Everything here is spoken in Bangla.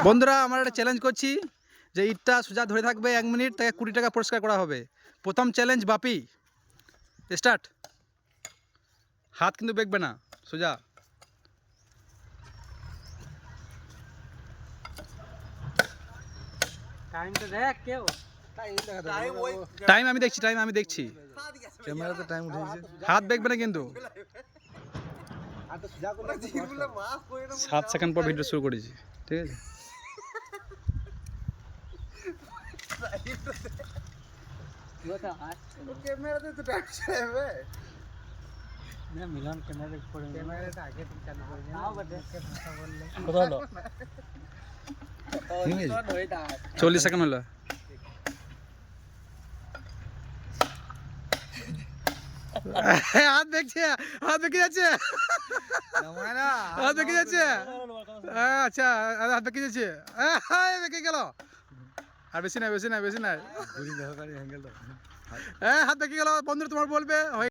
বন্ধুরা আমরা একটা চ্যালেঞ্জ করছি যে ইটটা সোজা ধরে থাকবে 1 মিনিট, তাকে 20 টাকা পুরস্কার করা হবে। প্রথম চ্যালেঞ্জ বাপি, স্টার্ট। হাত কিন্তু বেঁকবে না, সোজা। টাইমটা দেখ কেউ টাইম আমি দেখছি ক্যামেরাতে টাইম উঠেছে। হাত বেঁকবে না কিন্তু। 7 সেকেন্ড পর ভিডিও শুরু করেছি, ঠিক আছে? ক্যামেরাতে তো টাইম চলে না মিলন ক্যামেরা পড়ে ক্যামেরাটা আগে থেকে চালু করে নাও বটে কথা বললে কত হলো? 40 সেকেন্ড হলো। হাত দেখছে, হাত দেখে যাচ্ছে, হাত দেখে যাচ্ছে। আচ্ছা, হাত দেখে যাচ্ছে, দেখে গেল। আর বেশি নাই, বেশি নাই, বেশি নাই। হাত দেখে গেল। বন্ধু তোমার বলবে